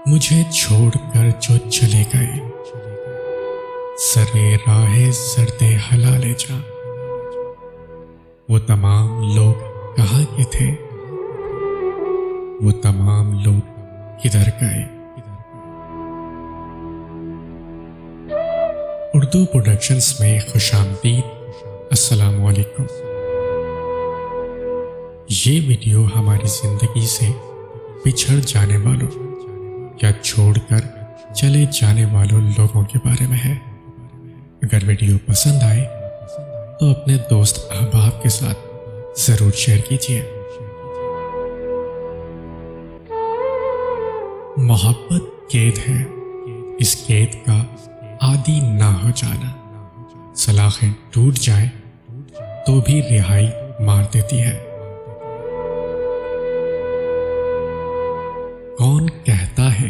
मुझे छोड़कर जो चले गए, सरे राहे सर्दे हलाले जा। वो तमाम लोग कहाँ के थे, वो तमाम लोग किधर गए। उर्दू प्रोडक्शंस में खुशामदीद। अस्सलाम वालेकुम। ये वीडियो हमारी जिंदगी से बिछड़ जाने वालों या छोड़कर चले जाने वालों लोगों के बारे में है। अगर वीडियो पसंद आए तो अपने दोस्त अहबाब के साथ जरूर शेयर कीजिए। मोहब्बत कैद है, इस कैद का आदी ना हो जाना। सलाखें टूट जाए तो भी रिहाई मार देती है। कौन कहता है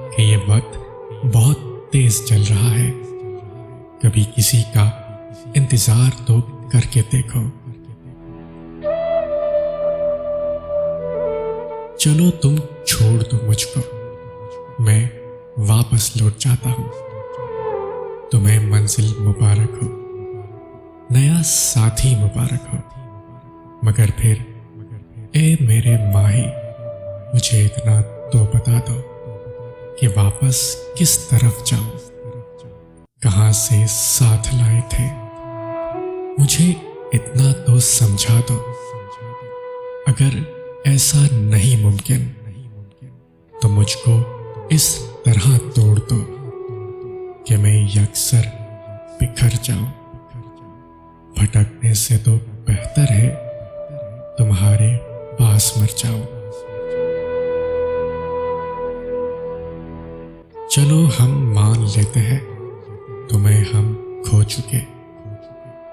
कि ये वक्त बहुत तेज चल रहा है। कभी किसी का इंतजार तो करके देखो। चलो तुम छोड़ दो मुझको, मैं वापस लौट जाता हूं। तुम्हें मंजिल मुबारक हो, नया साथी मुबारक हो। मगर फिर ए मेरे माही, मुझे इतना तो बता दो कि वापस किस तरफ जाऊं, कहां से साथ लाए थे। मुझे इतना तो समझा दो। अगर ऐसा नहीं मुमकिन तो मुझको इस तरह तोड़ दो कि मैं यकसर बिखर जाऊं। भटकने से तो बेहतर है तुम्हारे पास मर जाऊं। चलो हम मान लेते हैं तुम्हें हम खो चुके,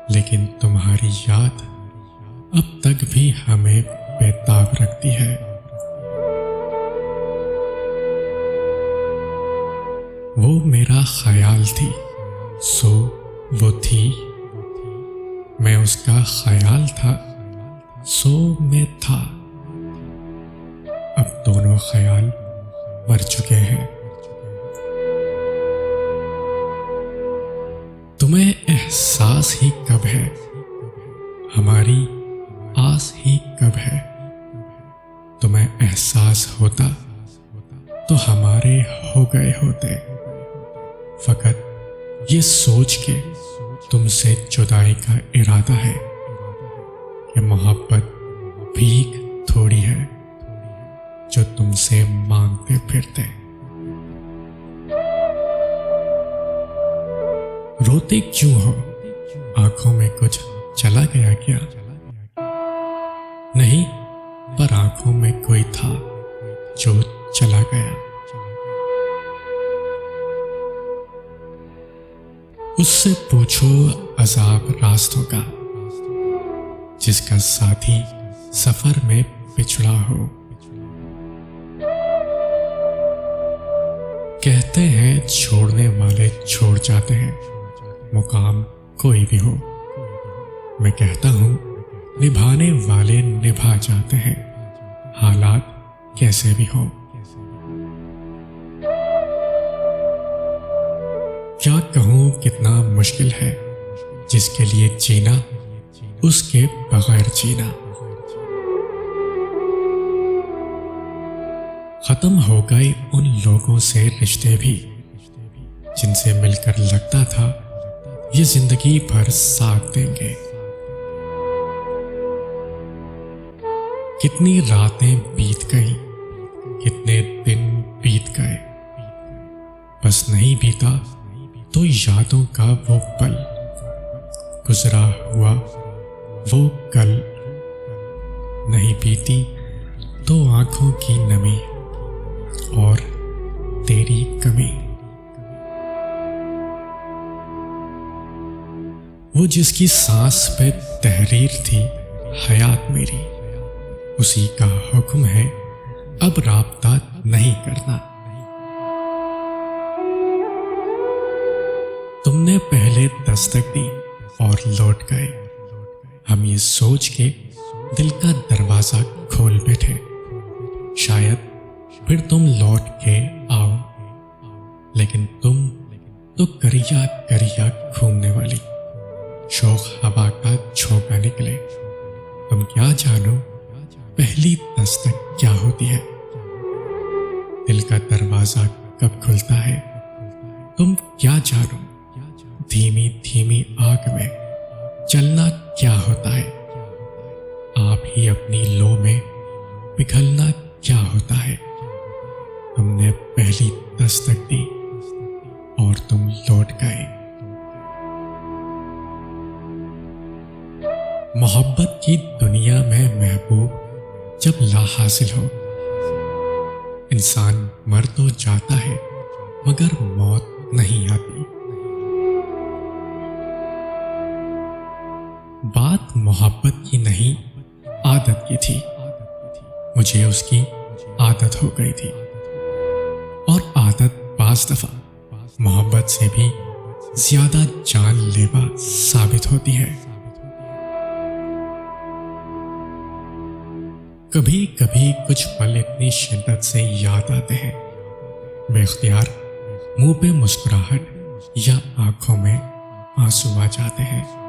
लेकिन तुम्हारी याद अब तक भी हमें बेताब रखती है। वो मेरा ख्याल थी, सो वो थी। मैं उसका ख्याल था, सो मैं था। अब दोनों ख्याल मर चुके हैं। तुम्हें एहसास ही कब है, हमारी आस ही कब है। तुम्हें एहसास होता तो हमारे हो गए होते। फकत ये सोच के तुमसे जुदाई का इरादा है कि मोहब्बत भीख थोड़ी है जो तुमसे मांगते फिरते। रोते क्यों हो, आंखों में कुछ चला गया क्या? नहीं, पर आंखों में कोई था जो चला गया। उससे पूछो अजाब रास्तों का, जिसका साथी सफर में पिछड़ा हो। कहते हैं छोड़ने वाले छोड़ जाते हैं, मुकाम कोई भी हो। मैं कहता हूं निभाने वाले निभा जाते हैं, हालात कैसे भी हो। क्या कहूं कितना मुश्किल है जिसके लिए जीना, उसके बगैर जीना। खत्म हो गए उन लोगों से रिश्ते भी, जिनसे मिलकर लगता था ये जिंदगी भर साथ देंगे। कितनी रातें बीत गई, कितने दिन बीत गए, बस नहीं बीता तो यादों का वो पल, गुजरा हुआ वो कल। नहीं बीती तो आंखों की नमी और तेरी कमी। वो जिसकी सांस पे तहरीर थी हयात मेरी, उसी का हुक्म है अब राब्ता नहीं करना। तुमने पहले दस्तक दी और लौट गए। हम ये सोच के दिल का दरवाजा खोल बैठे, शायद फिर तुम लौट के आओ, लेकिन तुम तो करिया करिया घूमने वाली शोख हवा का झोंका निकले। तुम क्या जानो पहली दस्तक क्या होती है, दिल का दरवाजा कब खुलता है। तुम क्या जानो धीमी धीमी आग में चलना क्या होता है, आप ही अपनी लो में पिघलना क्या होता है। तुमने पहली दस्तक दी और तुम लौट गए। मोहब्बत की दुनिया में महबूब जब लाहासिल हो, इंसान मर तो जाता है मगर मौत नहीं आती। बात मोहब्बत की नहीं आदत की थी, मुझे उसकी आदत हो गई थी। और आदत बाज दफा मोहब्बत से भी ज्यादा जानलेवा साबित होती है। कभी कभी कुछ पल इतनी शिद्दत से याद आते हैं, बेख्तियार मुंह पे मुस्कुराहट या आंखों में आंसू आ जाते हैं।